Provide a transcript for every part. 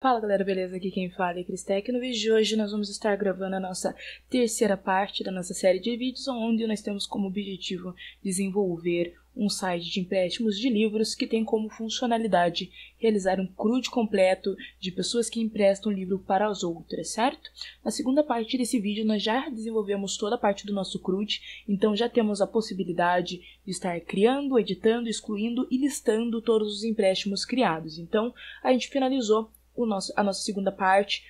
Fala galera, beleza? Aqui quem fala é Cristec. No vídeo de hoje nós vamos estar gravando a nossa terceira parte da nossa série de vídeos, onde nós temos como objetivo desenvolver um site de empréstimos de livros que tem como funcionalidade realizar um CRUD completo de pessoas que emprestam livro para as outras, certo? Na segunda parte desse vídeo nós já desenvolvemos toda a parte do nosso CRUD, então já temos a possibilidade de estar criando, editando, excluindo e listando todos os empréstimos criados. Então a gente finalizou a nossa segunda parte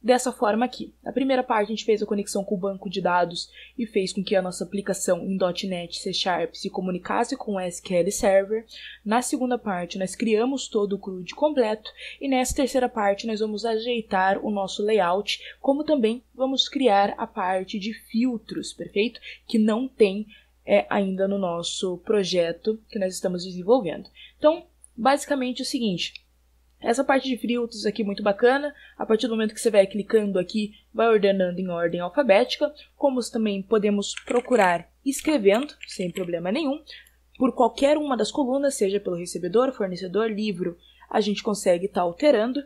dessa forma aqui. Na primeira parte a gente fez a conexão com o banco de dados e fez com que a nossa aplicação em .NET C# se comunicasse com o SQL Server. Na segunda parte nós criamos todo o CRUD completo e nessa terceira parte nós vamos ajeitar o nosso layout, como também vamos criar a parte de filtros, perfeito? Que não tem ainda no nosso projeto que nós estamos desenvolvendo. Então, basicamente é o seguinte. Essa parte de filtros aqui é muito bacana, a partir do momento que você vai clicando aqui, vai ordenando em ordem alfabética, como também podemos procurar escrevendo, sem problema nenhum, por qualquer uma das colunas, seja pelo recebedor, fornecedor, livro, a gente consegue estar alterando,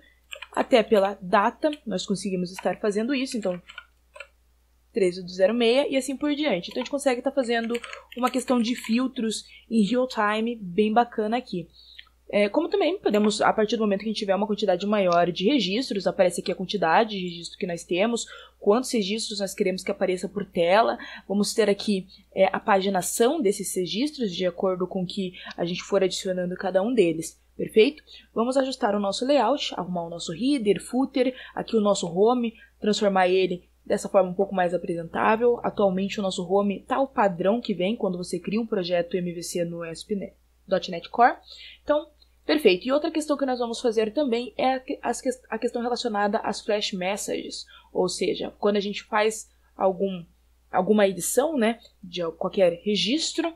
até pela data, nós conseguimos estar fazendo isso, então 13/06 e assim por diante. Então a gente consegue estar fazendo uma questão de filtros em real time bem bacana aqui. Como também podemos, a partir do momento que a gente tiver uma quantidade maior de registros, aparece aqui a quantidade de registros que nós temos, quantos registros nós queremos que apareça por tela, vamos ter aqui a paginação desses registros de acordo com que a gente for adicionando cada um deles, perfeito? Vamos ajustar o nosso layout, arrumar o nosso header, footer, aqui o nosso home, transformar ele dessa forma um pouco mais apresentável. Atualmente o nosso home está o padrão que vem quando você cria um projeto MVC no ASP.NET Core, então perfeito. E outra questão que nós vamos fazer também é a questão relacionada às flash messages, ou seja, quando a gente faz alguma edição, né, de qualquer registro,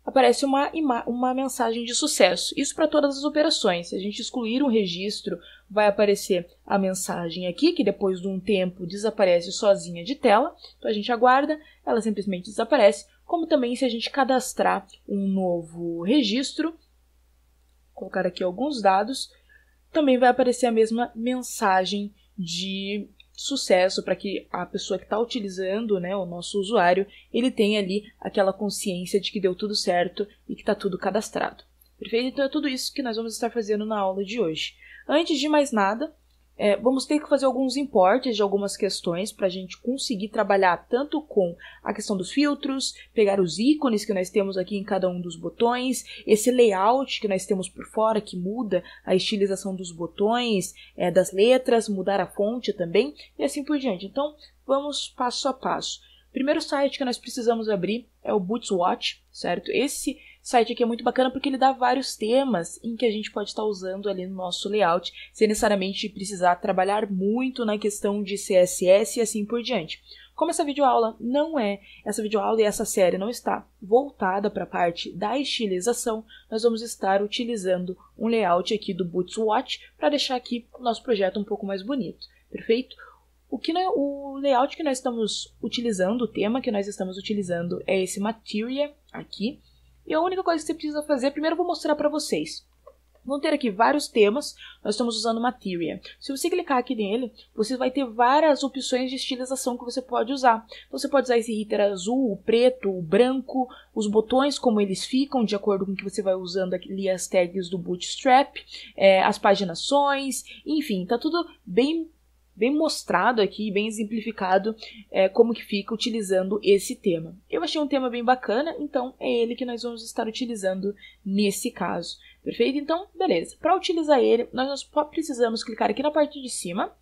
aparece uma mensagem de sucesso. Isso para todas as operações. Se a gente excluir um registro, vai aparecer a mensagem aqui, que depois de um tempo desaparece sozinha de tela. Então a gente aguarda, ela simplesmente desaparece. Como também se a gente cadastrar um novo registro, colocar aqui alguns dados, também vai aparecer a mesma mensagem de sucesso para que a pessoa que está utilizando, né, o nosso usuário, ele tenha ali aquela consciência de que deu tudo certo e que está tudo cadastrado. Perfeito? Então é tudo isso que nós vamos estar fazendo na aula de hoje. Antes de mais nada, vamos ter que fazer alguns importes de algumas questões para a gente conseguir trabalhar tanto com a questão dos filtros, pegar os ícones que nós temos aqui em cada um dos botões, esse layout que nós temos por fora que muda a estilização dos botões, das letras, mudar a fonte também e assim por diante. Então vamos passo a passo. O primeiro site que nós precisamos abrir é o Bootswatch, certo? Esse site aqui é muito bacana porque ele dá vários temas em que a gente pode estar usando ali no nosso layout, sem necessariamente precisar trabalhar muito na questão de CSS e assim por diante. Como essa videoaula e essa série não está voltada para a parte da estilização, nós vamos estar utilizando um layout aqui do Bootswatch para deixar aqui o nosso projeto um pouco mais bonito, perfeito? O layout que nós estamos utilizando, o tema que nós estamos utilizando é esse Material aqui. E a única coisa que você precisa fazer, primeiro eu vou mostrar para vocês. Vão ter aqui vários temas, nós estamos usando Material. Se você clicar aqui nele, você vai ter várias opções de estilização que você pode usar. Você pode usar esse header azul, o preto, o branco, os botões como eles ficam, de acordo com o que você vai usando ali as tags do Bootstrap, as paginações, enfim, tá tudo bem mostrado aqui, bem exemplificado como que fica utilizando esse tema. Eu achei um tema bem bacana, então é ele que nós vamos estar utilizando nesse caso. Perfeito? Então, beleza. Para utilizar ele, nós precisamos clicar aqui na parte de cima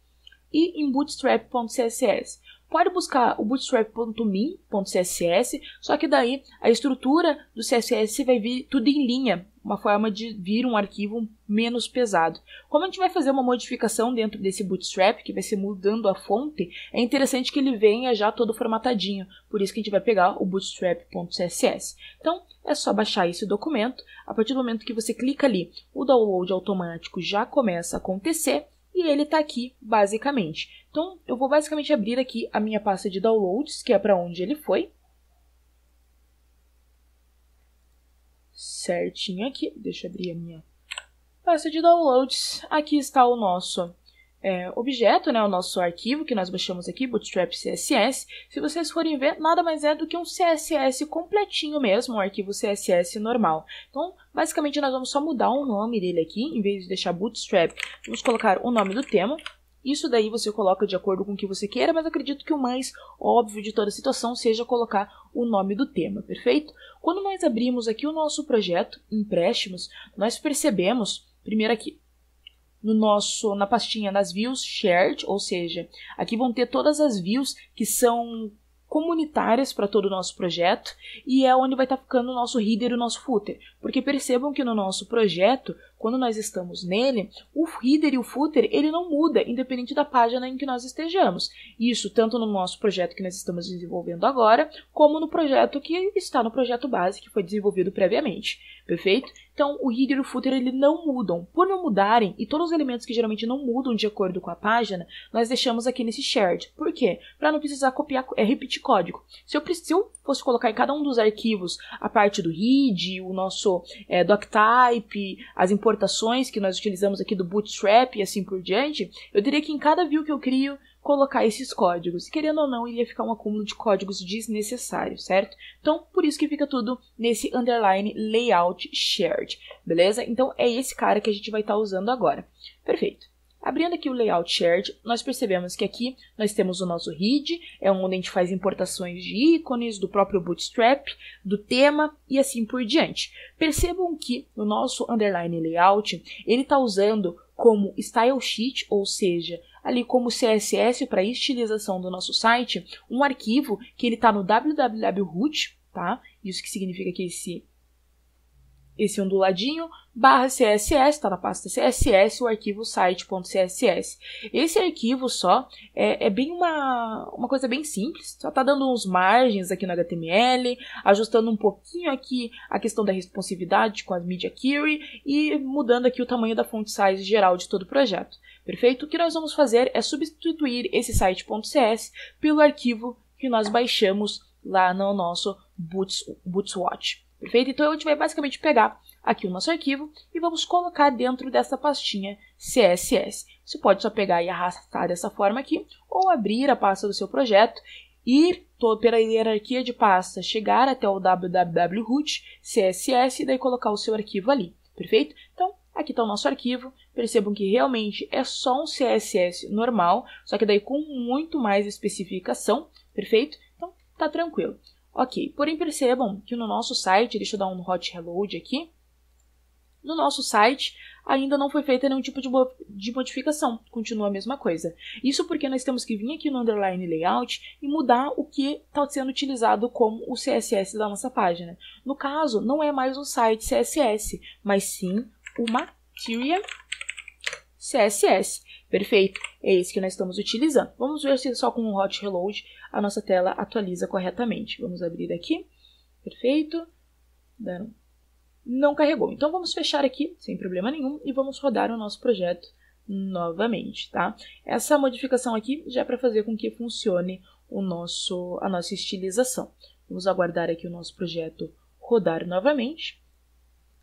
e em bootstrap.css. Pode buscar o bootstrap.me.css, só que daí a estrutura do CSS vai vir tudo em linha, uma forma de vir um arquivo menos pesado. Como a gente vai fazer uma modificação dentro desse Bootstrap, que vai ser mudando a fonte, é interessante que ele venha já todo formatadinho, por isso que a gente vai pegar o bootstrap.css. Então, é só baixar esse documento, a partir do momento que você clica ali, o download automático já começa a acontecer, e ele está aqui, basicamente. Então, eu vou basicamente abrir aqui a minha pasta de downloads, que é para onde ele foi. Certinho aqui. Deixa eu abrir a minha Pasta de downloads, aqui está o nosso objeto, né, o nosso arquivo que nós baixamos aqui, Bootstrap CSS. Se vocês forem ver, nada mais é do que um CSS completinho mesmo, um arquivo CSS normal. Então, basicamente, nós vamos só mudar o nome dele aqui, em vez de deixar Bootstrap, vamos colocar o nome do tema. Isso daí você coloca de acordo com o que você queira, mas acredito que o mais óbvio de toda a situação seja colocar o nome do tema, perfeito? Quando nós abrimos aqui o nosso projeto, empréstimos, nós percebemos, primeiro aqui, na pastinha das views shared, ou seja, aqui vão ter todas as views que são comunitárias para todo o nosso projeto e é onde vai estar ficando o nosso header e o nosso footer. Porque percebam que no nosso projeto, quando nós estamos nele, o header e o footer ele não muda, independente da página em que nós estejamos. Isso tanto no nosso projeto que nós estamos desenvolvendo agora, como no projeto que está no projeto base, que foi desenvolvido previamente. Perfeito? Então, o header e o footer ele não mudam. Por não mudarem, e todos os elementos que geralmente não mudam de acordo com a página, nós deixamos aqui nesse shared. Por quê? Para não precisar copiar, repetir código. Se eu fosse colocar em cada um dos arquivos a parte do read, o nosso doctype, as importações que nós utilizamos aqui do Bootstrap e assim por diante, eu teria que em cada view que eu crio, colocar esses códigos. Querendo ou não, iria ficar um acúmulo de códigos desnecessários, certo? Então, por isso que fica tudo nesse underline layout shared, beleza? Então, é esse cara que a gente vai estar usando agora. Perfeito. Abrindo aqui o layout shared, nós percebemos que aqui nós temos o nosso read, é onde a gente faz importações de ícones, do próprio Bootstrap, do tema e assim por diante. Percebam que no nosso underline layout, ele está usando como style sheet, ou seja, ali como CSS para estilização do nosso site, um arquivo que ele está no www.root, tá? Isso que significa que esse onduladinho, barra CSS, está na pasta CSS, o arquivo site.css. Esse arquivo só é bem uma coisa bem simples, só está dando uns margens aqui no HTML, ajustando um pouquinho aqui a questão da responsividade com a Media Query e mudando aqui o tamanho da font size geral de todo o projeto. Perfeito? O que nós vamos fazer é substituir esse site.cs pelo arquivo que nós baixamos lá no nosso Bootswatch. Perfeito? Então, a gente vai basicamente pegar aqui o nosso arquivo e vamos colocar dentro dessa pastinha CSS. Você pode só pegar e arrastar dessa forma aqui, ou abrir a pasta do seu projeto, ir pela hierarquia de pasta, chegar até o www.root, CSS, e daí colocar o seu arquivo ali. Perfeito? Então, aqui está o nosso arquivo. Percebam que realmente é só um CSS normal, só que daí com muito mais especificação. Perfeito? Então, tá tranquilo. Ok, porém percebam que no nosso site, deixa eu dar um hot reload aqui, no nosso site ainda não foi feita nenhum tipo de modificação, continua a mesma coisa. Isso porque nós temos que vir aqui no underline layout e mudar o que está sendo utilizado como o CSS da nossa página. No caso, não é mais um site CSS, mas sim o Material CSS. Perfeito, é esse que nós estamos utilizando. Vamos ver se só com um hot reload a nossa tela atualiza corretamente. Vamos abrir aqui. Perfeito. Não carregou. Então vamos fechar aqui, sem problema nenhum, e vamos rodar o nosso projeto novamente, tá? Essa modificação aqui já é para fazer com que funcione a nossa estilização. Vamos aguardar aqui o nosso projeto rodar novamente.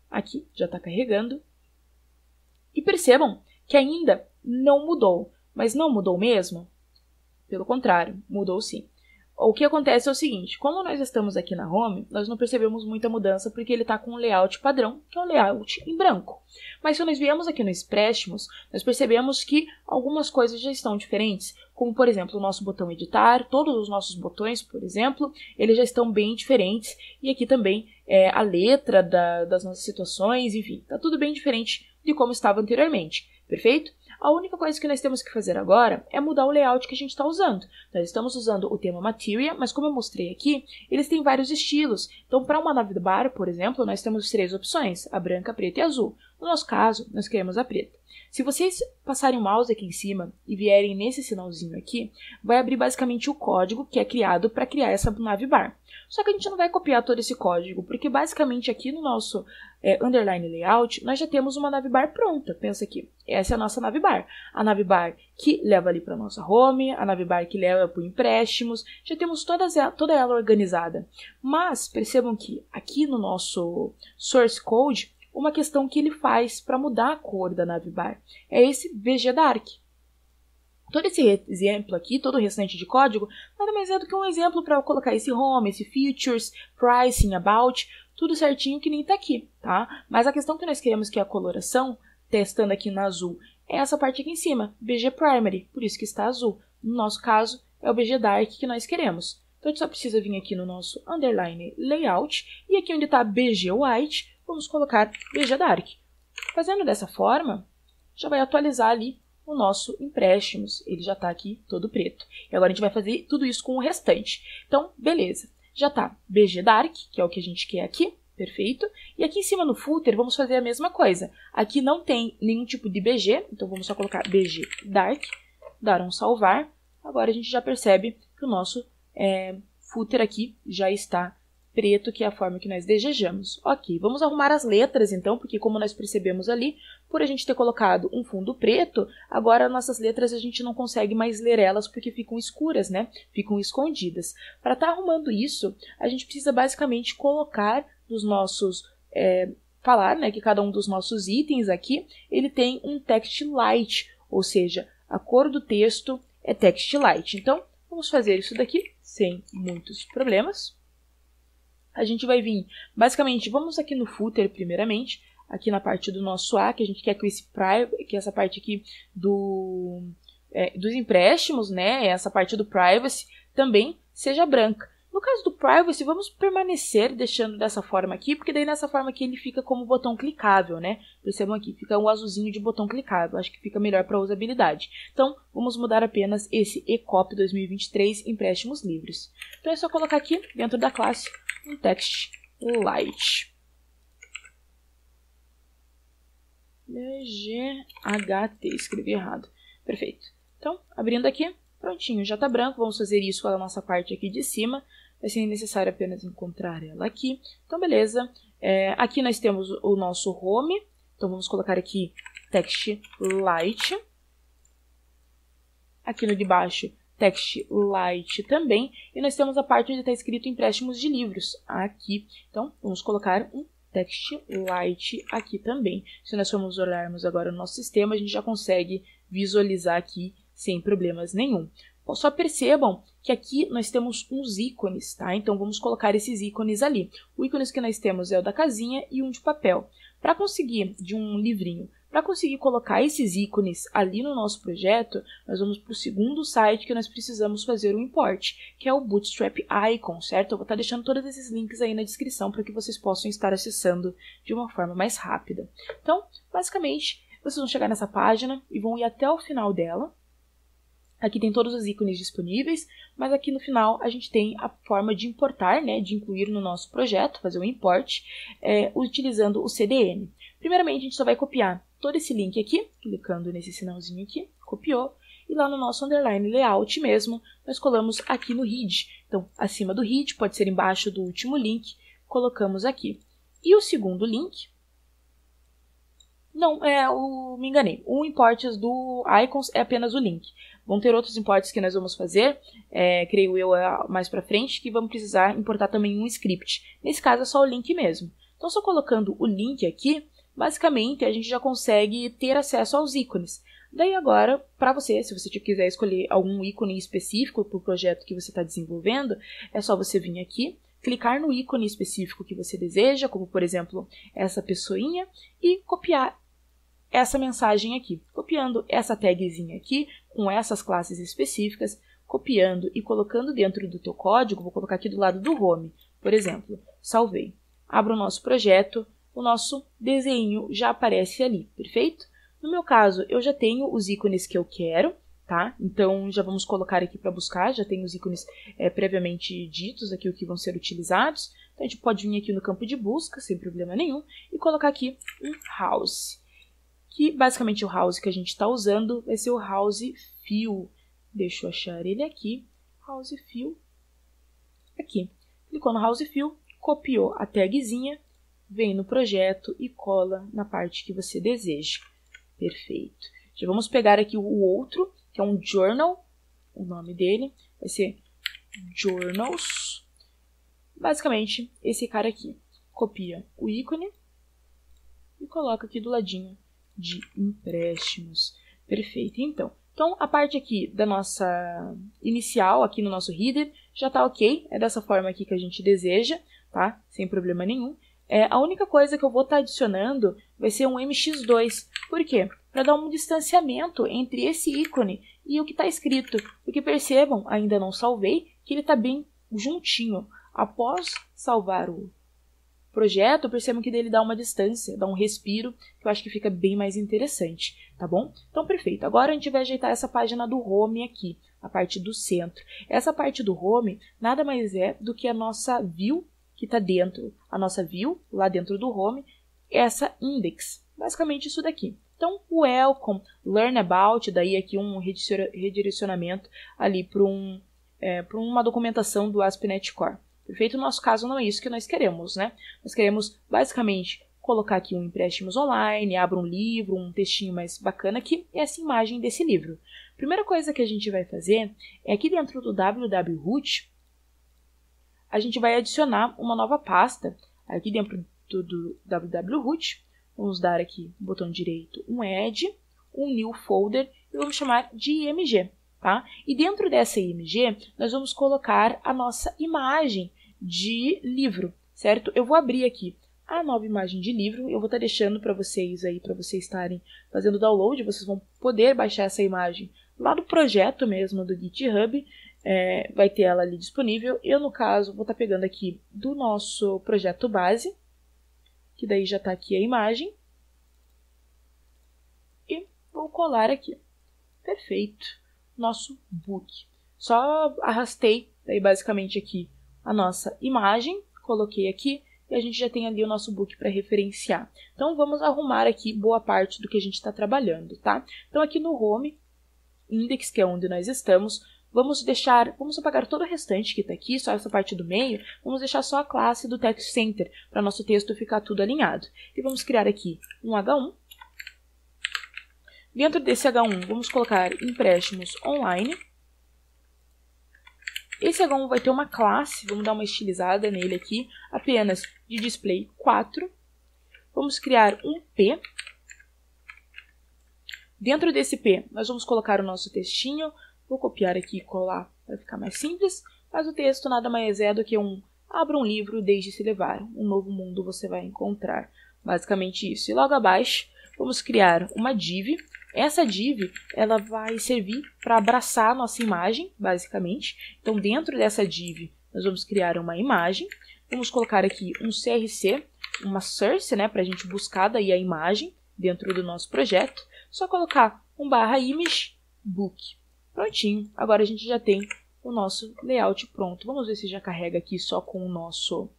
Aqui, já está carregando. E percebam que ainda não mudou. Mas não mudou mesmo? Pelo contrário, mudou sim. O que acontece é o seguinte, quando nós estamos aqui na home, nós não percebemos muita mudança porque ele está com um layout padrão, que é um layout em branco. Mas se nós viemos aqui no Empréstimos, nós percebemos que algumas coisas já estão diferentes, como por exemplo o nosso botão editar, todos os nossos botões, por exemplo, eles já estão bem diferentes, e aqui também a letra das nossas situações, enfim, está tudo bem diferente de como estava anteriormente, perfeito? A única coisa que nós temos que fazer agora é mudar o layout que a gente está usando. Nós estamos usando o tema Material, mas como eu mostrei aqui, eles têm vários estilos. Então, para uma navbar, por exemplo, nós temos 3 opções, a branca, a preta e a azul. No nosso caso, nós queremos a preta. Se vocês passarem o mouse aqui em cima e vierem nesse sinalzinho aqui, vai abrir basicamente o código que é criado para criar essa navbar. Só que a gente não vai copiar todo esse código, porque basicamente aqui no nosso underline layout, nós já temos uma navbar pronta. Pensa aqui, essa é a nossa navbar. A navbar que leva ali para a nossa home, a navbar que leva para o empréstimos, já temos toda ela organizada. Mas percebam que aqui no nosso source code, uma questão que ele faz para mudar a cor da navbar. É esse VG Dark. Todo esse exemplo aqui, todo o restante de código, nada mais é do que um exemplo para colocar esse home, esse features, pricing, about, tudo certinho que nem está aqui, tá? Mas a questão que nós queremos, que é a coloração, testando aqui na azul, é essa parte aqui em cima, BG Primary, por isso que está azul. No nosso caso, é o BG Dark que nós queremos. Então, a gente só precisa vir aqui no nosso underline layout, e aqui onde está BG White, vamos colocar BG Dark. Fazendo dessa forma, já vai atualizar ali o nosso empréstimos. Ele já está aqui todo preto. E agora a gente vai fazer tudo isso com o restante. Então, beleza. Já está BG Dark, que é o que a gente quer aqui. Perfeito. E aqui em cima no footer, vamos fazer a mesma coisa. Aqui não tem nenhum tipo de BG, então vamos só colocar BG Dark, dar um salvar. Agora a gente já percebe que o nosso footer aqui já está preto, que é a forma que nós desejamos. Ok, vamos arrumar as letras então, porque como nós percebemos ali, por a gente ter colocado um fundo preto, agora nossas letras a gente não consegue mais ler elas porque ficam escuras, né? Ficam escondidas. Para estar arrumando isso, a gente precisa basicamente colocar nos nossos... falar, né, que cada um dos nossos itens aqui, ele tem um text light, ou seja, a cor do texto é text light. Então, vamos fazer isso daqui sem muitos problemas. A gente vai vir, basicamente, vamos aqui no footer primeiramente, aqui na parte do nosso A, que a gente quer que essa parte aqui dos empréstimos, né, essa parte do privacy, também seja branca. No caso do privacy, vamos permanecer deixando dessa forma aqui, porque daí nessa forma aqui ele fica como botão clicável, né? Percebam aqui, fica um azulzinho de botão clicável, acho que fica melhor para usabilidade. Então, vamos mudar apenas esse ECOP 2023 empréstimos livres. Então é só colocar aqui, dentro da classe, um text light. GHT, escrevi errado. Perfeito. Então, abrindo aqui, prontinho, já está branco. Vamos fazer isso com a nossa parte aqui de cima. Vai ser necessário apenas encontrar ela aqui. Então, beleza. Aqui nós temos o nosso home. Então, vamos colocar aqui text light. Aqui no de baixo, text light também. E nós temos a parte onde está escrito empréstimos de livros. Aqui. Então, vamos colocar um text light aqui também. Se nós formos olharmos agora no nosso sistema, a gente já consegue visualizar aqui sem problemas nenhum. Só percebam que aqui nós temos uns ícones, tá? Então vamos colocar esses ícones ali. O ícone que nós temos é o da casinha e um de papel. Para conseguir, de um livrinho, para conseguir colocar esses ícones ali no nosso projeto, nós vamos para o segundo site que nós precisamos fazer o import, que é o Bootstrap Icon, certo? Eu vou estar deixando todos esses links aí na descrição para que vocês possam estar acessando de uma forma mais rápida. Então, basicamente, vocês vão chegar nessa página e vão ir até o final dela. Aqui tem todos os ícones disponíveis, mas aqui no final a gente tem a forma de importar, né, de incluir no nosso projeto, fazer o import, utilizando o CDN. Primeiramente, a gente só vai copiar todo esse link aqui, clicando nesse sinalzinho aqui, copiou, e lá no nosso underline layout mesmo, nós colamos aqui no head. Então, acima do head, pode ser embaixo do último link, colocamos aqui. E o segundo link... Não, me enganei. O imports do icons é apenas o link. Vão ter outros imports que nós vamos fazer, creio eu, mais pra frente, que vamos precisar importar também um script. Nesse caso é só o link mesmo. Então, só colocando o link aqui, basicamente a gente já consegue ter acesso aos ícones. Daí agora, para você, se você quiser escolher algum ícone específico para o projeto que você está desenvolvendo, é só você vir aqui, clicar no ícone específico que você deseja, como por exemplo essa pessoinha, e copiar essa mensagem aqui. Copiando essa tagzinha aqui, com essas classes específicas, copiando e colocando dentro do teu código, vou colocar aqui do lado do home, por exemplo, salvei. Abro o nosso projeto, o nosso desenho já aparece ali, perfeito? No meu caso, eu já tenho os ícones que eu quero, tá? Então, já vamos colocar aqui para buscar, já tem os ícones previamente ditos aqui, o que vão ser utilizados. Então, a gente pode vir aqui no campo de busca, sem problema nenhum, e colocar aqui um house. Que basicamente o house que a gente está usando vai ser o house fill. Deixa eu achar ele aqui. House fill. Aqui. Clicou no house fill, copiou a tagzinha, vem no projeto e cola na parte que você deseja. Perfeito. Já vamos pegar aqui o outro, que é um journal. O nome dele vai ser journals. Basicamente, esse cara aqui. Copia o ícone. e coloco aqui do ladinho de empréstimos. Perfeito, então a parte aqui da nossa inicial, aqui no nosso header, já está ok, é dessa forma aqui que a gente deseja, tá? Sem problema nenhum. A única coisa que eu vou estar adicionando vai ser um MX2. Por quê? Para dar um distanciamento entre esse ícone e o que está escrito. Porque percebam, ainda não salvei, que ele está bem juntinho. Após salvar o projeto, percebam que dele dá uma distância, dá um respiro, que eu acho que fica bem mais interessante, tá bom? Então, perfeito. Agora a gente vai ajeitar essa página do home aqui, a parte do centro. Essa parte do home nada mais é do que a nossa view que está dentro, a nossa view lá dentro do home, essa index, basicamente isso daqui. Então, welcome, learn about, daí aqui um redirecionamento ali para uma documentação do ASP.NET Core. Perfeito? No nosso caso não é isso que nós queremos, né? Nós queremos basicamente colocar aqui um empréstimos online, abra um livro, um textinho mais bacana aqui e essa imagem desse livro. Primeira coisa que a gente vai fazer é aqui dentro do www.root, a gente vai adicionar uma nova pasta aqui dentro do www.root. Vamos dar aqui no botão direito um add, um new folder e vamos chamar de img, tá? E dentro dessa img nós vamos colocar a nossa imagem de livro, certo? Eu vou abrir aqui a nova imagem de livro, eu vou estar deixando para vocês aí, para vocês estarem fazendo download, vocês vão poder baixar essa imagem lá do projeto mesmo do GitHub. Vai ter ela ali disponível. Eu, no caso, vou estar pegando aqui do nosso projeto base, que daí já está aqui a imagem, e vou colar aqui. Perfeito. Nosso book. Só arrastei, daí basicamente aqui, a nossa imagem, coloquei aqui, e a gente já tem ali o nosso book para referenciar. Então, vamos arrumar aqui boa parte do que a gente está trabalhando, tá? Então, aqui no Home, Index, que é onde nós estamos, vamos apagar todo o restante que está aqui, só essa parte do meio, vamos deixar só a classe do Text Center, para nosso texto ficar tudo alinhado. E vamos criar aqui um H1. Dentro desse H1, vamos colocar empréstimos online. Esse H1 vai ter uma classe, vamos dar uma estilizada nele aqui, apenas de display 4. Vamos criar um P. Dentro desse P, nós vamos colocar o nosso textinho. Vou copiar aqui e colar para ficar mais simples, mas o texto nada mais é do que abra um livro, deixe-se levar, um novo mundo você vai encontrar. Basicamente isso. E logo abaixo, vamos criar uma div. Essa div, ela vai servir para abraçar a nossa imagem, basicamente. Então, dentro dessa div, nós vamos criar uma imagem. Vamos colocar aqui um CRC, uma source, né, para a gente buscar daí a imagem dentro do nosso projeto. Só colocar /image book. Prontinho. Agora a gente já tem o nosso layout pronto. Vamos ver se já carrega aqui só com o nosso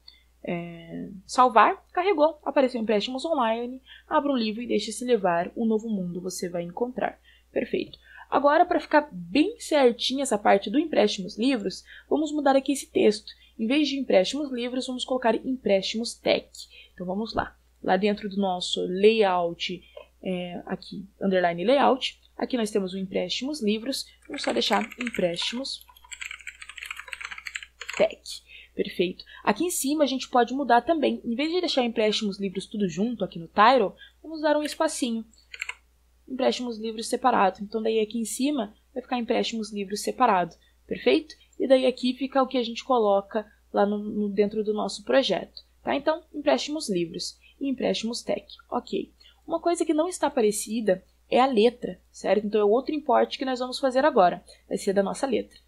salvar. Carregou, apareceu empréstimos online, abra um livro e deixe-se levar, um novo mundo você vai encontrar. Perfeito. Agora, para ficar bem certinha essa parte do empréstimos livros, vamos mudar aqui esse texto. Em vez de empréstimos livros, vamos colocar empréstimos tech. Então vamos lá. Lá dentro do nosso layout, aqui, underline layout, aqui nós temos o empréstimos livros, vamos só deixar empréstimos tech. Perfeito. Aqui em cima a gente pode mudar também. Em vez de deixar empréstimos livros tudo junto aqui no title, vamos dar um espacinho. Empréstimos livros separado. Então daí aqui em cima vai ficar empréstimos livros separado. Perfeito? E daí aqui fica o que a gente coloca lá dentro do nosso projeto. Tá? Então, empréstimos livros e empréstimos tech. Ok. Uma coisa que não está parecida é a letra, certo? Então é outro import que nós vamos fazer agora. Vai ser da nossa letra.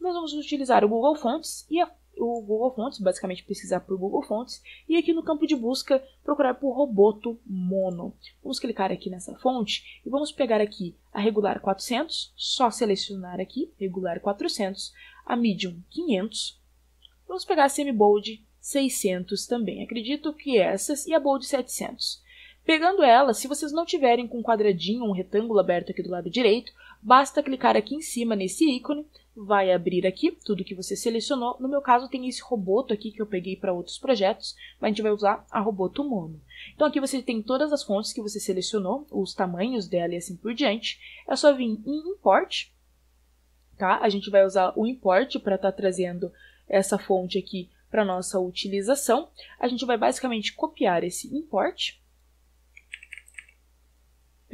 Nós vamos utilizar o Google Fonts e o Google Fonts, basicamente pesquisar por Google Fonts, e aqui no campo de busca procurar por Roboto Mono. Vamos clicar aqui nessa fonte e vamos pegar aqui a regular 400, só selecionar aqui, regular 400, a medium 500, vamos pegar a semi-bold 600 também, acredito que essas, e a bold 700. Pegando ela, se vocês não tiverem com um quadradinho, um retângulo aberto aqui do lado direito, basta clicar aqui em cima nesse ícone, vai abrir aqui tudo que você selecionou. No meu caso tem esse Roboto aqui que eu peguei para outros projetos, mas a gente vai usar a Roboto Mono. Então aqui você tem todas as fontes que você selecionou, os tamanhos dela e assim por diante. É só vir em Import, tá? A gente vai usar o Import para estar trazendo essa fonte aqui para nossa utilização. A gente vai basicamente copiar esse Import.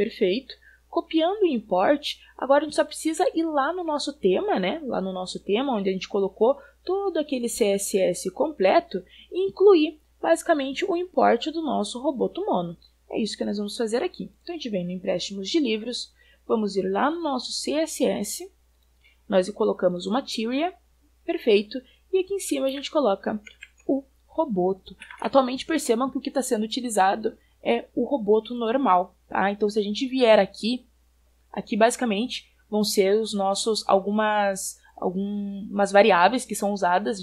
Perfeito. Copiando o import, agora a gente só precisa ir lá no nosso tema, né? Lá no nosso tema, onde a gente colocou todo aquele CSS completo e incluir basicamente o import do nosso Roboto Mono. É isso que nós vamos fazer aqui. Então a gente vem no empréstimos de livros, vamos ir lá no nosso CSS, nós colocamos o Materia, perfeito, e aqui em cima a gente coloca o Roboto. Atualmente percebam que o que está sendo utilizado é o Roboto normal, tá? Então se a gente vier aqui basicamente vão ser os nossos algumas variáveis que são usadas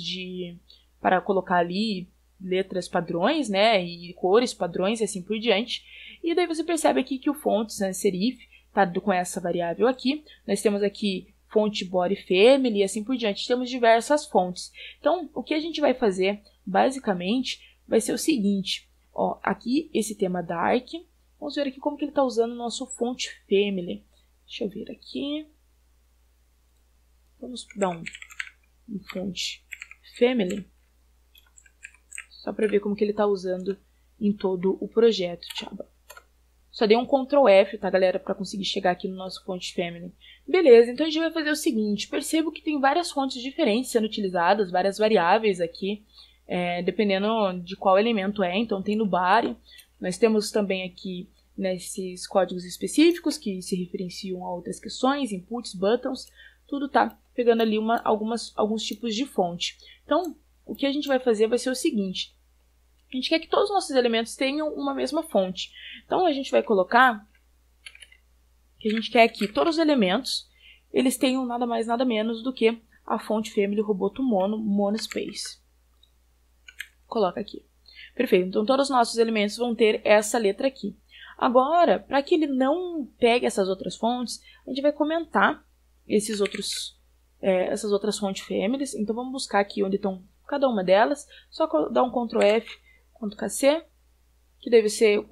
para colocar ali letras padrões, né, e cores padrões e assim por diante. E daí você percebe aqui que o font sans serif está com essa variável aqui. Nós temos aqui font body family e assim por diante. Temos diversas fontes. Então, o que a gente vai fazer, basicamente, vai ser o seguinte. Ó, aqui, esse tema dark. Vamos ver aqui como que ele está usando o nosso font family. Deixa eu ver aqui. Vamos dar um font family. Só para ver como que ele está usando em todo o projeto, Tchaba. Só dei um Ctrl F, tá, galera, para conseguir chegar aqui no nosso font family. Beleza, então a gente vai fazer o seguinte. Percebo que tem várias fontes diferentes sendo utilizadas, várias variáveis aqui, dependendo de qual elemento é. Então tem no body. Nós temos também aqui nesses códigos específicos que se referenciam a outras questões, inputs, buttons. Tudo tá pegando ali alguns tipos de fonte. Então, o que a gente vai fazer vai ser o seguinte. A gente quer que todos os nossos elementos tenham uma mesma fonte. Então, a gente vai colocar que a gente quer que todos os elementos eles tenham nada mais, nada menos do que a fonte family Roboto Mono, Monospace. Coloca aqui. Perfeito. Então, todos os nossos elementos vão ter essa letra aqui. Agora, para que ele não pegue essas outras fontes, a gente vai comentar essas outras fontes families. Então, vamos buscar aqui onde estão cada uma delas. Só dar um Ctrl F, Ctrl KC, que deve ser,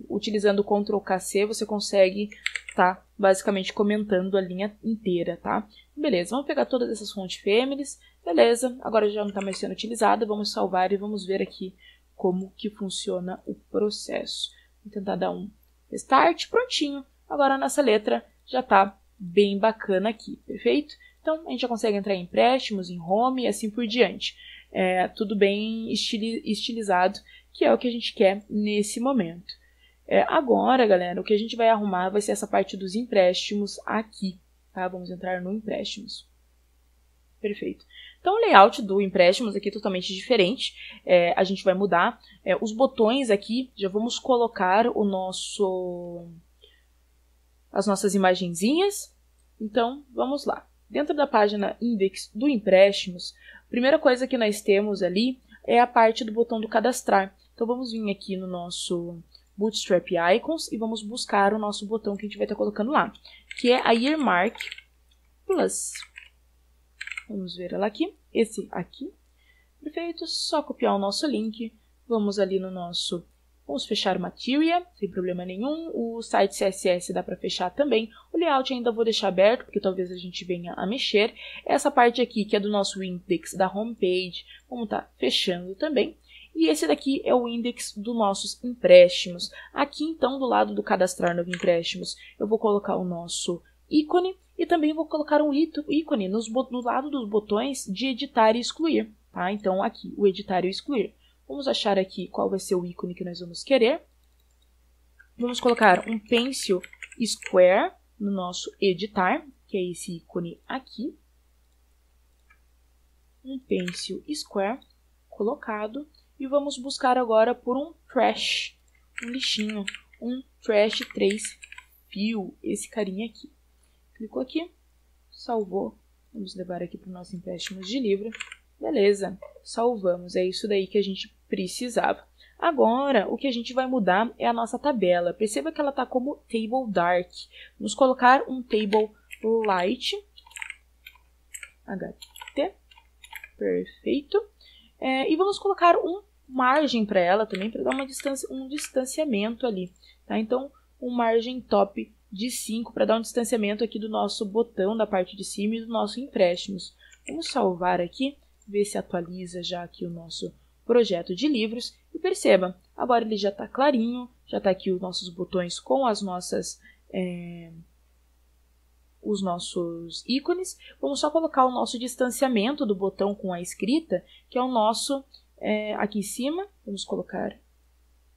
utilizando o Ctrl KC, você consegue estar basicamente comentando a linha inteira, tá? Beleza, vamos pegar todas essas fontes families. Beleza, agora já não está mais sendo utilizada. Vamos salvar e vamos ver aqui como que funciona o processo. Vou tentar dar um restart, prontinho. Agora a nossa letra já está bem bacana aqui, perfeito? Então, a gente já consegue entrar em empréstimos, em home e assim por diante. Tudo bem estilizado, que é o que a gente quer nesse momento. Agora, galera, o que a gente vai arrumar vai ser essa parte dos empréstimos aqui, tá? Vamos entrar no empréstimos. Perfeito. Então, o layout do empréstimos aqui é totalmente diferente. A gente vai mudar os botões aqui. Já vamos colocar as nossas imagenzinhas. Então, vamos lá. Dentro da página index do empréstimos, a primeira coisa que nós temos ali é a parte do botão do cadastrar. Então, vamos vir aqui no nosso Bootstrap Icons e vamos buscar o nosso botão que a gente vai estar colocando lá, que é a Earmark Plus. Vamos ver ela aqui, esse aqui. Perfeito, só copiar o nosso link. Vamos ali no nosso... Vamos fechar o Materia, sem problema nenhum. O site CSS dá para fechar também. O layout ainda vou deixar aberto, porque talvez a gente venha a mexer. Essa parte aqui, que é do nosso index da homepage, vamos estar fechando também. E esse daqui é o index dos nossos empréstimos. Aqui, então, do lado do cadastrar novo empréstimos, eu vou colocar o nosso ícone. E também vou colocar um ícone no lado dos botões de editar e excluir. Tá? Então, aqui, o editar e o excluir. Vamos achar aqui qual vai ser o ícone que nós vamos querer. Vamos colocar um pencil square no nosso editar, que é esse ícone aqui. Um pencil square colocado. E vamos buscar agora por um trash, um lixinho, um trash 3 fill, esse carinha aqui. Clicou aqui, salvou. Vamos levar aqui para o nosso empréstimos de livro. Beleza, salvamos. É isso daí que a gente precisava. Agora, o que a gente vai mudar é a nossa tabela. Perceba que ela está como Table Dark. Vamos colocar um Table Light. HT. Perfeito. E vamos colocar um margem para ela também, para dar um distanciamento ali. Tá? Então, um margem top de 5 para dar um distanciamento aqui do nosso botão da parte de cima e do nosso empréstimos. Vamos salvar aqui, ver se atualiza já aqui o nosso projeto de livros. E perceba, agora ele já está clarinho, Já está aqui os nossos botões com as nossas... os nossos ícones. Vamos só colocar o nosso distanciamento do botão com a escrita, que é o nosso aqui em cima. Vamos colocar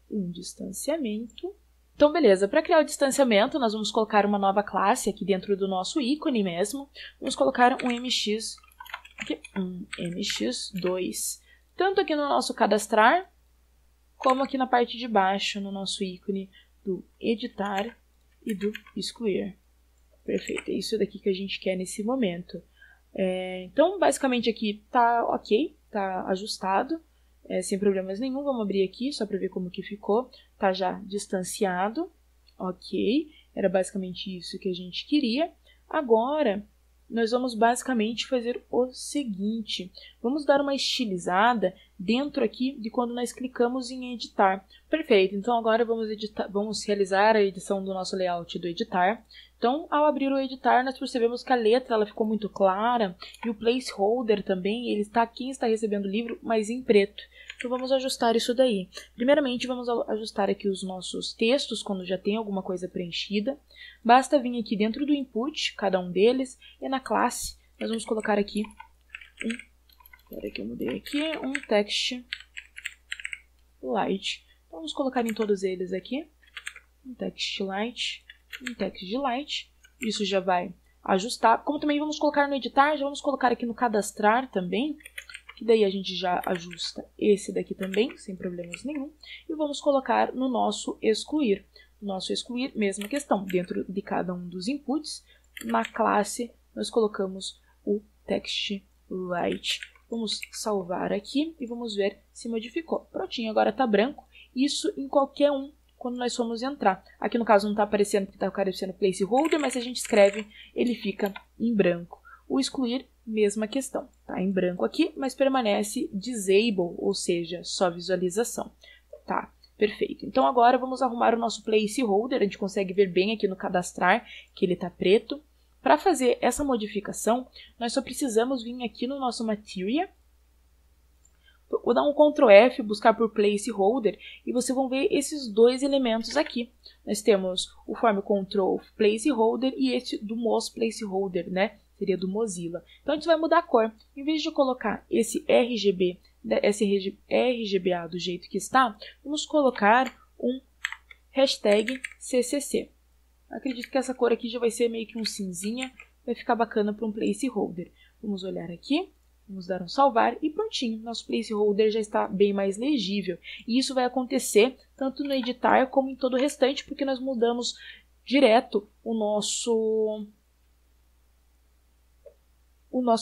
um distanciamento. Então, beleza. Para criar o distanciamento, nós vamos colocar uma nova classe aqui dentro do nosso ícone mesmo. Vamos colocar um mx2, tanto aqui no nosso cadastrar, como aqui na parte de baixo, no nosso ícone do editar e do excluir. Perfeito, é isso daqui que a gente quer nesse momento. Então, basicamente aqui tá ok, tá ajustado, sem problemas nenhum. Vamos abrir aqui só para ver como que ficou. Tá já distanciado, ok. Era basicamente isso que a gente queria. Agora, nós vamos basicamente fazer o seguinte. Vamos dar uma estilizada dentro aqui de quando nós clicamos em editar. Perfeito, então agora vamos realizar a edição do nosso layout do editar. Então, ao abrir o editar, nós percebemos que a letra ela ficou muito clara e o placeholder também, quem está recebendo o livro, mas em preto. Então, vamos ajustar isso daí. Primeiramente, vamos ajustar aqui os nossos textos, quando já tem alguma coisa preenchida. Basta vir aqui dentro do input, cada um deles, e na classe, nós vamos colocar aqui um text light. Então, vamos colocar em todos eles aqui, um text light, um text light. Isso já vai ajustar. Como também vamos colocar no editar, já vamos colocar aqui no cadastrar também, que daí a gente já ajusta esse daqui também, sem problemas nenhum. E vamos colocar no nosso excluir. No nosso excluir, mesma questão. Dentro de cada um dos inputs, na classe, nós colocamos o text light. Vamos salvar aqui e vamos ver se modificou. Prontinho, agora está branco. Isso em qualquer um quando nós formos entrar. Aqui no caso não está aparecendo porque está aparecendo placeholder, mas se a gente escreve, ele fica em branco. O excluir, mesma questão. Está em branco aqui, mas permanece disable, ou seja, só visualização. Tá, perfeito. Então agora vamos arrumar o nosso placeholder. A gente consegue ver bem aqui no cadastrar que ele está preto. Para fazer essa modificação, nós só precisamos vir aqui no nosso Material. Vou dar um Ctrl F, buscar por placeholder, e vocês vão ver esses dois elementos aqui. Nós temos o form control placeholder e esse do Moz placeholder, né? Seria do Mozilla. Então a gente vai mudar a cor. Em vez de colocar esse RGBA do jeito que está, vamos colocar um hashtag CCC. Acredito que essa cor aqui já vai ser meio que um cinzinha, vai ficar bacana para um placeholder. Vamos olhar aqui. Vamos dar um salvar e prontinho, nosso placeholder já está bem mais legível. E isso vai acontecer tanto no editar como em todo o restante, porque nós mudamos direto o nosso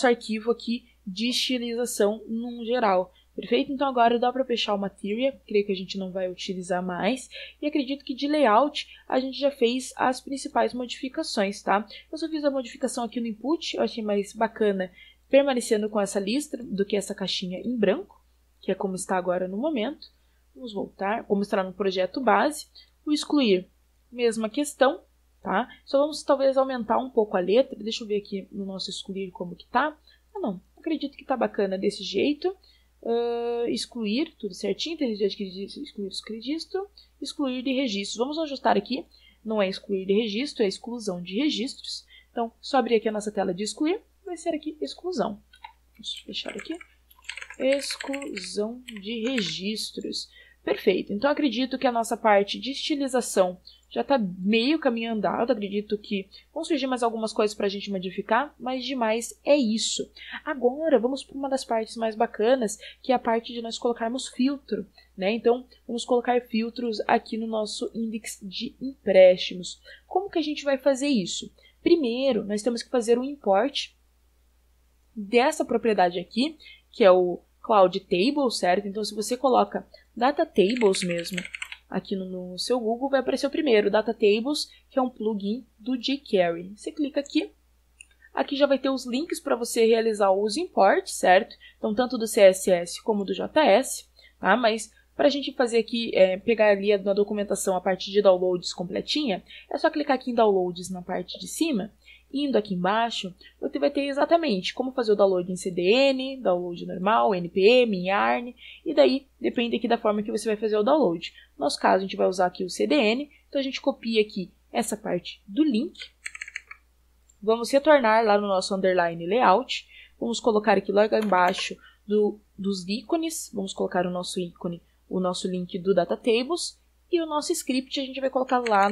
arquivo aqui de estilização num geral. Perfeito? Então agora dá para fechar o Material, creio que a gente não vai utilizar mais. E acredito que de layout a gente já fez as principais modificações, tá? Eu só fiz a modificação aqui no input, eu achei mais bacana permanecendo com essa lista do que essa caixinha em branco, que é como está agora no momento. Vamos voltar, vou mostrar no projeto base. O excluir, mesma questão, tá? Só vamos talvez aumentar um pouco a letra. Deixa eu ver aqui no nosso excluir como que tá. Ah, não, acredito que tá bacana desse jeito. Excluir, tudo certinho, excluir de registros. Vamos ajustar aqui, não é excluir de registro, é exclusão de registros. Então, só abrir aqui a nossa tela de excluir. Vai ser aqui exclusão. Vamos fechar aqui. Exclusão de registros. Perfeito. Então, acredito que a nossa parte de estilização já está meio caminho andado. Acredito que vão surgir mais algumas coisas para a gente modificar, mas demais é isso. Agora, vamos para uma das partes mais bacanas, que é a parte de nós colocarmos filtro, né? Então, vamos colocar filtros aqui no nosso índice de empréstimos. Como que a gente vai fazer isso? Primeiro, nós temos que fazer um import dessa propriedade aqui, que é o Cloud Table, certo? Então, se você coloca Data Tables mesmo aqui no seu Google, vai aparecer o primeiro, Data Tables, que é um plugin do jQuery. Você clica aqui, aqui já vai ter os links para você realizar os imports, certo? Então, tanto do CSS como do JS, tá? Mas para a gente fazer aqui, pegar ali na documentação a parte de downloads completinha, é só clicar aqui em Downloads na parte de cima Indo aqui embaixo, você vai ter exatamente como fazer o download em CDN, download normal, NPM, em YARN, e daí depende aqui da forma que você vai fazer o download. No nosso caso, a gente vai usar aqui o CDN, então a gente copia aqui essa parte do link. Vamos retornar lá no nosso underline layout, vamos colocar aqui logo embaixo dos ícones, vamos colocar o nosso ícone, o nosso link do Data Tables, e o nosso script a gente vai colocar lá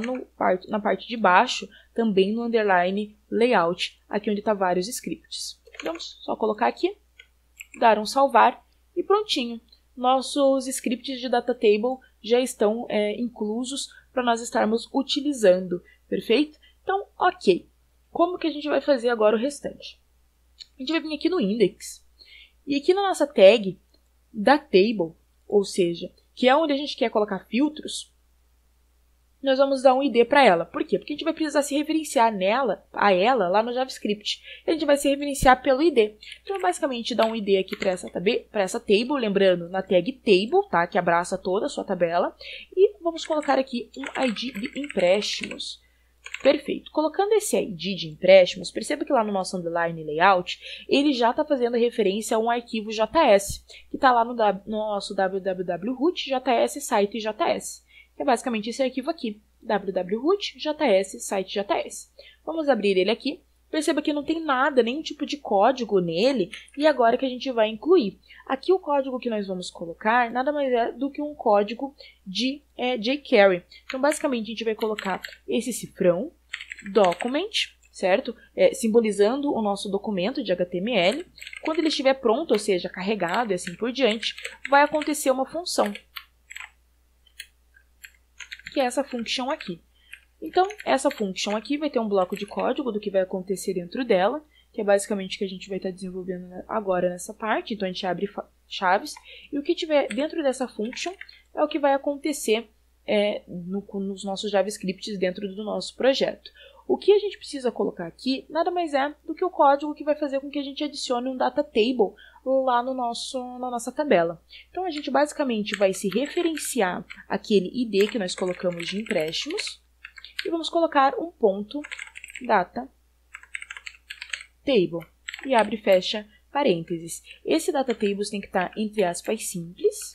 na parte de baixo, também no underline layout, aqui onde está vários scripts. Vamos só colocar aqui, dar um salvar e prontinho. Nossos scripts de Data Table já estão inclusos para nós estarmos utilizando, perfeito? Então, ok. Como que a gente vai fazer agora o restante? A gente vai vir aqui no index, e aqui na nossa tag da table, ou seja, que é onde a gente quer colocar filtros, nós vamos dar um ID para ela. Por quê? Porque a gente vai precisar se referenciar a ela lá no JavaScript. A gente vai se referenciar pelo ID. Então, basicamente, dar um ID aqui para essa table, lembrando, na tag table, tá? Que abraça toda a sua tabela. E vamos colocar aqui um ID de empréstimos. Perfeito. Colocando esse ID de empréstimos, perceba que lá no nosso underline layout, ele já está fazendo referência a um arquivo JS, que está lá no nosso www.root js site js. É basicamente esse arquivo aqui, www.root js site js. Vamos abrir ele aqui. Perceba que não tem nada, nenhum tipo de código nele, e agora que a gente vai incluir. Aqui o código que nós vamos colocar nada mais é do que um código de jQuery. Então, basicamente, a gente vai colocar esse cifrão, document, certo? Simbolizando o nosso documento de HTML. Quando ele estiver pronto, ou seja, carregado e assim por diante, vai acontecer uma função, que é essa function aqui. Então, essa function aqui vai ter um bloco de código do que vai acontecer dentro dela, que é basicamente o que a gente vai estar desenvolvendo agora nessa parte. Então, a gente abre chaves, e o que tiver dentro dessa function é o que vai acontecer nos nossos JavaScripts dentro do nosso projeto. O que a gente precisa colocar aqui nada mais é do que o código que vai fazer com que a gente adicione um data table lá na nossa tabela. Então, a gente basicamente vai se referenciar àquele ID que nós colocamos de empréstimos, e vamos colocar um ponto data table, e abre e fecha parênteses. Esse data tables tem que estar entre aspas simples,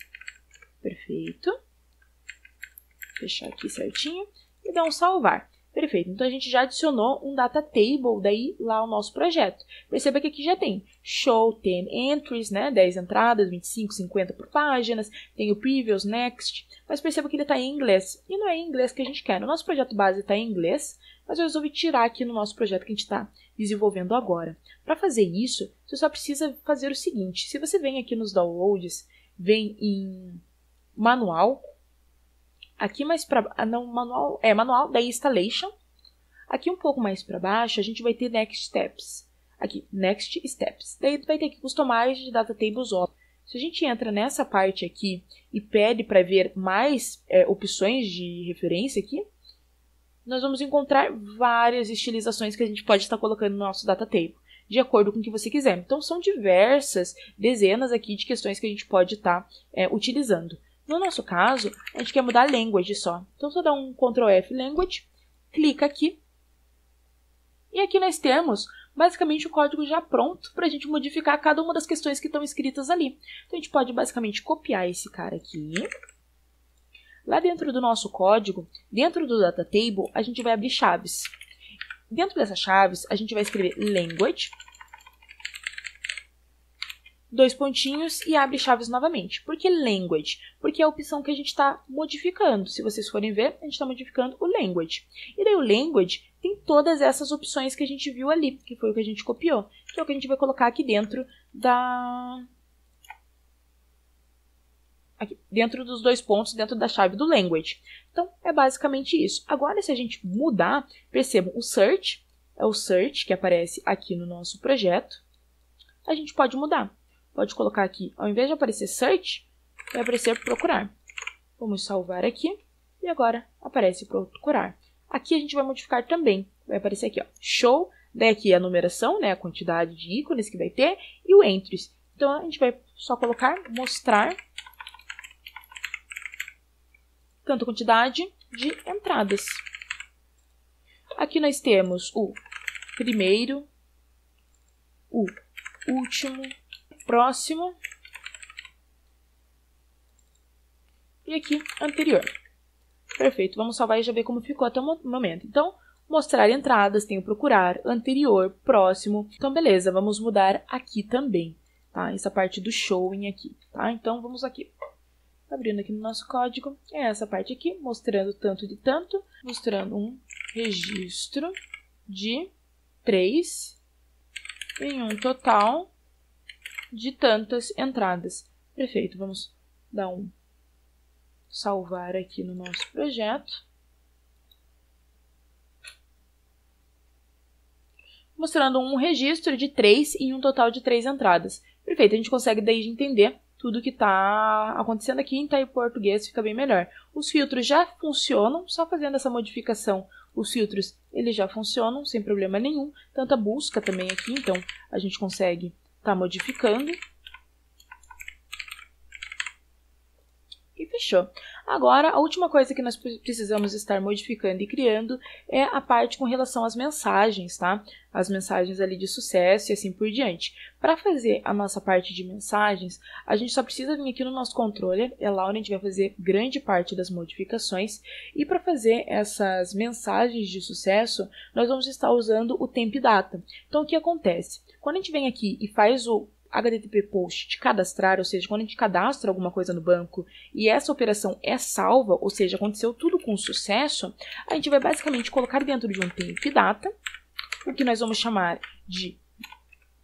perfeito, fechar aqui certinho, e dar um salvar. Perfeito, então a gente já adicionou um data table daí lá ao nosso projeto. Perceba que aqui já tem show 10 entries, né, 10 entradas, 25, 50 por páginas, tem o previous, next, mas perceba que ele está em inglês, e não é em inglês que a gente quer. No nosso projeto base está em inglês, mas eu resolvi tirar aqui no nosso projeto que a gente está desenvolvendo agora. Para fazer isso, você só precisa fazer o seguinte: se você vem aqui nos downloads, vem em manual, aqui mais para manual da installation. Aqui um pouco mais para baixo a gente vai ter next steps. Aqui, next steps. Daí vai ter que customize de data tables op. Se a gente entra nessa parte aqui e pede para ver mais opções de referência aqui, nós vamos encontrar várias estilizações que a gente pode estar colocando no nosso data table, de acordo com o que você quiser. Então são diversas, dezenas aqui de questões que a gente pode estar utilizando. No nosso caso, a gente quer mudar a language só. Então, só dá um Ctrl F language, clica aqui. E aqui nós temos, basicamente, o código já pronto para a gente modificar cada uma das questões que estão escritas ali. Então, a gente pode, basicamente, copiar esse cara aqui. Lá dentro do nosso código, dentro do data table, a gente vai abrir chaves. Dentro dessas chaves, a gente vai escrever language, 2 pontinhos e abre chaves novamente. Por que language? Porque é a opção que a gente está modificando. Se vocês forem ver, a gente está modificando o language. E daí o language tem todas essas opções que a gente viu ali, que foi o que a gente copiou, que é o que a gente vai colocar aqui dentro dentro dos 2 pontos, dentro da chave do language. Então, é basicamente isso. Agora, se a gente mudar, percebam, o search é o search que aparece aqui no nosso projeto. A gente pode mudar. Pode colocar aqui, ao invés de aparecer search, vai aparecer procurar. Vamos salvar aqui, e agora aparece procurar. Aqui a gente vai modificar também. Vai aparecer aqui, ó, show, daí aqui a numeração, né, a quantidade de ícones que vai ter, e o entries. Então, a gente vai só colocar mostrar tanto quantidade de entradas. Aqui nós temos o primeiro, o último, próximo e aqui anterior. Perfeito, vamos salvar e já ver como ficou até o momento. Então, mostrar entradas, tem o procurar, anterior, próximo. Então, beleza, vamos mudar aqui também, tá? Essa parte do showing aqui, tá? Então, vamos aqui. Abrindo aqui no nosso código, é essa parte aqui, mostrando tanto de tanto, mostrando um registro de 3 em um total de tantas entradas. Perfeito, vamos dar um salvar aqui no nosso projeto. Mostrando um registro de 3 em um total de 3 entradas. Perfeito, a gente consegue daí entender tudo que está acontecendo aqui em português, fica bem melhor. Os filtros já funcionam, só fazendo essa modificação, os filtros eles já funcionam sem problema nenhum. Tanto a busca também aqui, então a gente consegue estar modificando. E fechou. Agora, a última coisa que nós precisamos estar modificando e criando é a parte com relação às mensagens, tá? As mensagens ali de sucesso e assim por diante. Para fazer a nossa parte de mensagens, a gente só precisa vir aqui no nosso controller, é lá onde a gente vai fazer grande parte das modificações. E para fazer essas mensagens de sucesso, nós vamos estar usando o temp data. Então, o que acontece? Quando a gente vem aqui e faz o HTTP post de cadastrar, ou seja, quando a gente cadastra alguma coisa no banco e essa operação é salva, ou seja, aconteceu tudo com sucesso, a gente vai basicamente colocar dentro de um temp data, o que nós vamos chamar de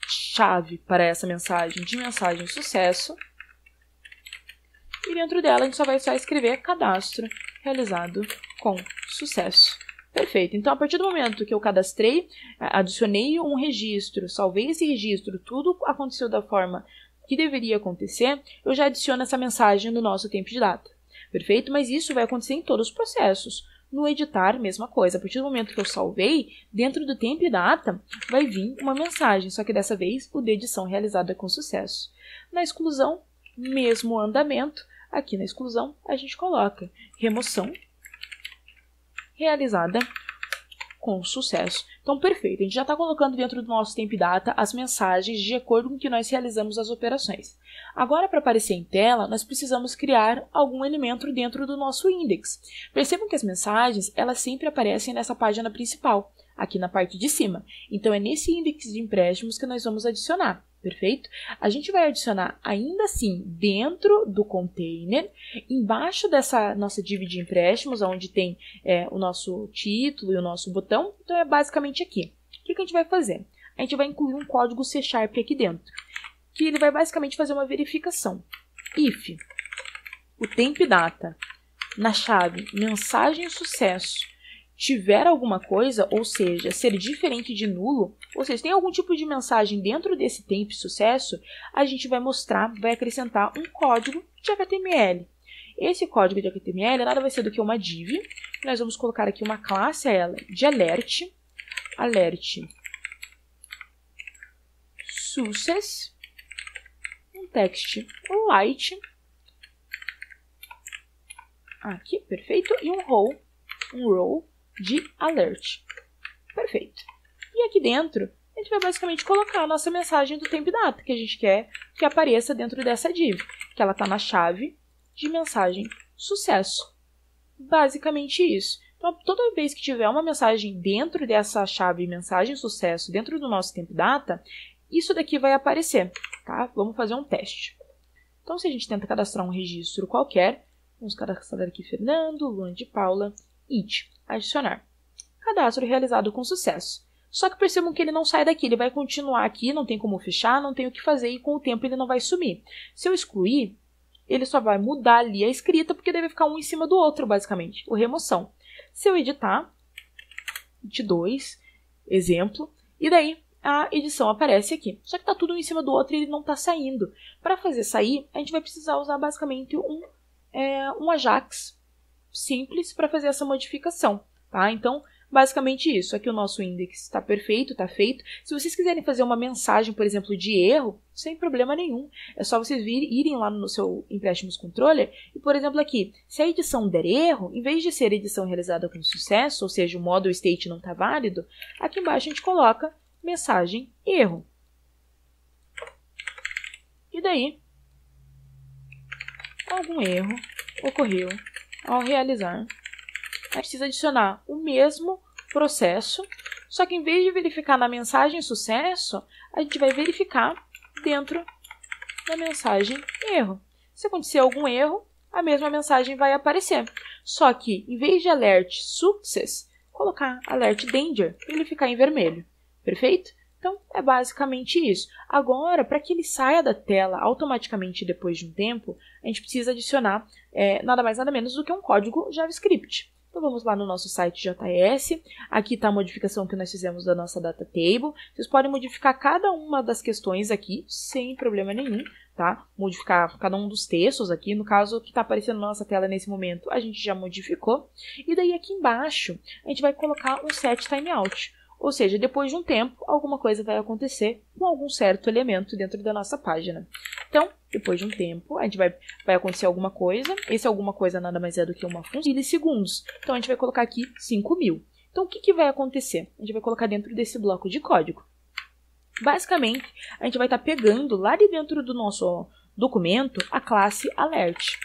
chave para essa mensagem de mensagem sucesso, e dentro dela a gente só vai escrever cadastro realizado com sucesso. Perfeito. Então, a partir do momento que eu cadastrei, adicionei um registro, salvei esse registro, tudo aconteceu da forma que deveria acontecer, eu já adiciono essa mensagem no nosso tempo de data. Perfeito? Mas isso vai acontecer em todos os processos. No editar, mesma coisa. A partir do momento que eu salvei, dentro do tempo data, vai vir uma mensagem, só que dessa vez o de edição realizada com sucesso. Na exclusão, mesmo andamento, aqui na exclusão a gente coloca remoção realizada com sucesso. Então, perfeito. A gente já está colocando dentro do nosso temp data as mensagens de acordo com que nós realizamos as operações. Agora, para aparecer em tela, nós precisamos criar algum elemento dentro do nosso index. Percebam que as mensagens, elas sempre aparecem nessa página principal, aqui na parte de cima. Então, é nesse index de empréstimos que nós vamos adicionar. Perfeito? A gente vai adicionar ainda assim dentro do container, embaixo dessa nossa div de empréstimos, onde tem o nosso título e o nosso botão. Então é basicamente aqui. O que a gente vai fazer? A gente vai incluir um código C# aqui dentro, que ele vai basicamente fazer uma verificação. If o temp data na chave mensagem sucesso tiver alguma coisa, ou seja, ser diferente de nulo, ou seja, tem algum tipo de mensagem dentro desse temp sucesso, a gente vai mostrar, vai acrescentar um código de HTML. Esse código de HTML nada vai ser do que uma div. Nós vamos colocar aqui uma classe a ela de alert success, um text light, aqui, perfeito, e um row de alert. Perfeito. E aqui dentro, a gente vai basicamente colocar a nossa mensagem do temp data, que a gente quer que apareça dentro dessa div, que ela está na chave de mensagem sucesso. Basicamente isso. Então, toda vez que tiver uma mensagem dentro dessa chave mensagem sucesso, dentro do nosso temp data, isso daqui vai aparecer, tá? Vamos fazer um teste. Então, se a gente tenta cadastrar um registro qualquer, vamos cadastrar aqui Fernando, Luan de Paula, it, adicionar. Cadastro realizado com sucesso. Só que percebam que ele não sai daqui, ele vai continuar aqui, não tem como fechar, não tem o que fazer e com o tempo ele não vai sumir. Se eu excluir, ele só vai mudar ali a escrita, porque deve ficar um em cima do outro, basicamente, o remoção. Se eu editar, it 2, exemplo, e daí a edição aparece aqui. Só que está tudo um em cima do outro e ele não está saindo. Para fazer sair, a gente vai precisar usar basicamente um Ajax simples para fazer essa modificação. Tá? Então, basicamente isso. Aqui o nosso index está perfeito, está feito. Se vocês quiserem fazer uma mensagem, por exemplo, de erro, sem problema nenhum. É só vocês irem lá no seu Empréstimos Controller e, por exemplo, aqui, se a edição der erro, em vez de ser edição realizada com sucesso, ou seja, o model state não está válido, aqui embaixo a gente coloca mensagem erro. E daí, algum erro ocorreu ao realizar. A gente precisa adicionar o mesmo processo, só que em vez de verificar na mensagem sucesso, a gente vai verificar dentro da mensagem erro. Se acontecer algum erro, a mesma mensagem vai aparecer. Só que, em vez de alert success, colocar alert danger, para ele ficar em vermelho. Perfeito? Então, é basicamente isso. Agora, para que ele saia da tela automaticamente depois de um tempo, a gente precisa adicionar nada mais nada menos do que um código JavaScript. Então, vamos lá no nosso site JS. Aqui está a modificação que nós fizemos da nossa data table. Vocês podem modificar cada uma das questões aqui, sem problema nenhum, tá? Modificar cada um dos textos aqui. No caso, o que está aparecendo na nossa tela nesse momento, a gente já modificou. E daí, aqui embaixo, a gente vai colocar um set timeout. Ou seja, depois de um tempo, alguma coisa vai acontecer com algum certo elemento dentro da nossa página. Então, depois de um tempo, a gente vai acontecer alguma coisa. Esse alguma coisa nada mais é do que uma função de segundos. Então, a gente vai colocar aqui 5.000. Então, o que vai acontecer? A gente vai colocar dentro desse bloco de código. Basicamente, a gente vai estar pegando lá de dentro do nosso documento a classe alert.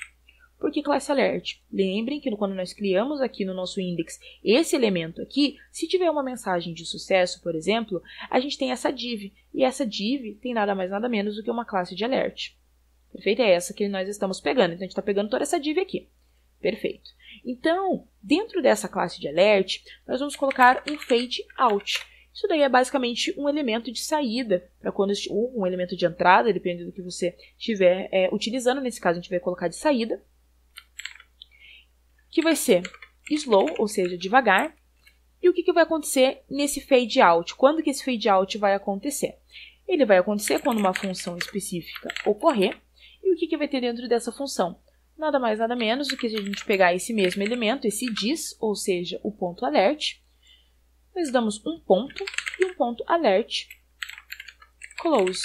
Por que classe alert? Lembrem que quando nós criamos aqui no nosso index esse elemento aqui, se tiver uma mensagem de sucesso, por exemplo, a gente tem essa div. E essa div tem nada mais nada menos do que uma classe de alert. Perfeito? É essa que nós estamos pegando. Então, a gente está pegando toda essa div aqui. Perfeito. Então, dentro dessa classe de alert, nós vamos colocar um fade out. Isso daí é basicamente um elemento de saída, ou um elemento de entrada, depende do que você estiver utilizando. Nesse caso, a gente vai colocar de saída, que vai ser slow, ou seja, devagar. E o que vai acontecer nesse fade out? Quando que esse fade out vai acontecer? Ele vai acontecer quando uma função específica ocorrer. E o que vai ter dentro dessa função? Nada mais, nada menos do que a gente pegar esse mesmo elemento, esse diz, ou seja, o ponto alert. Nós damos um ponto e um ponto alert close,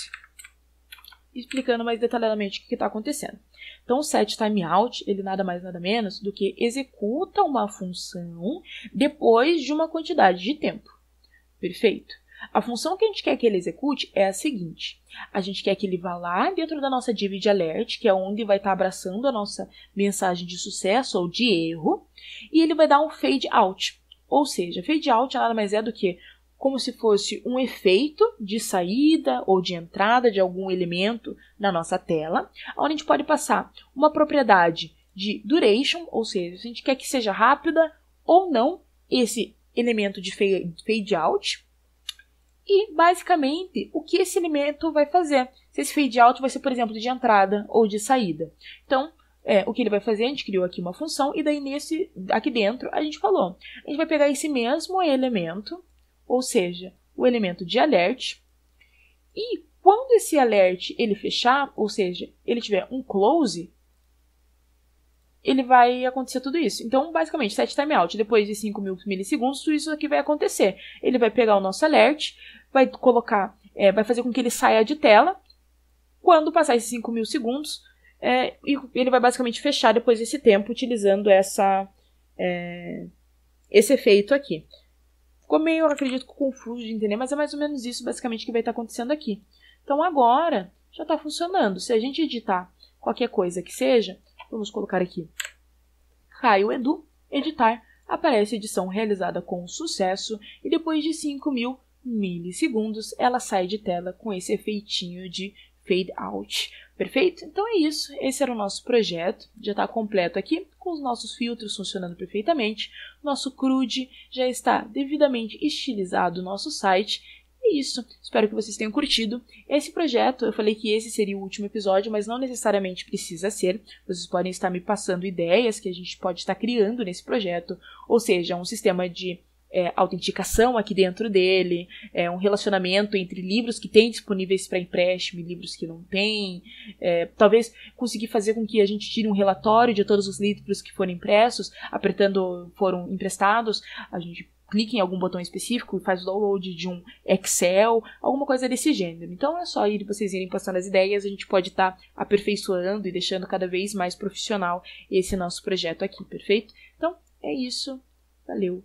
explicando mais detalhadamente o que está acontecendo. Então, o set timeout, ele nada mais nada menos do que executa uma função depois de uma quantidade de tempo. Perfeito? A função que a gente quer que ele execute é a seguinte. A gente quer que ele vá lá dentro da nossa div de alert, que é onde vai estar abraçando a nossa mensagem de sucesso ou de erro, e ele vai dar um fade out. Ou seja, fade out nada mais é do que como se fosse um efeito de saída ou de entrada de algum elemento na nossa tela, onde a gente pode passar uma propriedade de duration, ou seja, se a gente quer que seja rápida ou não esse elemento de fade out, e basicamente o que esse elemento vai fazer. Se esse fade out vai ser, por exemplo, de entrada ou de saída. Então, o que ele vai fazer, a gente criou aqui uma função, e daí aqui dentro a gente falou, a gente vai pegar esse mesmo elemento, ou seja, o elemento de alert, e quando esse alert ele fechar, ou seja, ele tiver um close, ele vai acontecer tudo isso. Então, basicamente, set timeout, depois de 5.000 milissegundos, tudo isso aqui vai acontecer. Ele vai pegar o nosso alert, vai colocar, vai fazer com que ele saia de tela. Quando passar esses 5.000 segundos, e ele vai basicamente fechar depois desse tempo, utilizando esse efeito aqui. Ficou meio, eu acredito, confuso de entender, mas é mais ou menos isso basicamente que vai estar acontecendo aqui. Então agora já está funcionando. Se a gente editar qualquer coisa que seja, vamos colocar aqui Caio Edu, editar, aparece edição realizada com sucesso e depois de 5.000 milissegundos ela sai de tela com esse efeitinho de fade out. Perfeito? Então é isso. Esse era o nosso projeto. Já está completo aqui, com os nossos filtros funcionando perfeitamente. Nosso CRUD já está devidamente estilizado no nosso site. É isso. Espero que vocês tenham curtido. Esse projeto, eu falei que esse seria o último episódio, mas não necessariamente precisa ser. Vocês podem estar me passando ideias que a gente pode estar criando nesse projeto. Ou seja, um sistema de autenticação aqui dentro dele, um relacionamento entre livros que tem disponíveis para empréstimo e livros que não tem, talvez conseguir fazer com que a gente tire um relatório de todos os livros que foram impressos, apertando foram emprestados, a gente clica em algum botão específico e faz o download de um Excel, alguma coisa desse gênero. Então é só vocês irem passando as ideias, a gente pode estar aperfeiçoando e deixando cada vez mais profissional esse nosso projeto aqui, perfeito? Então é isso, valeu!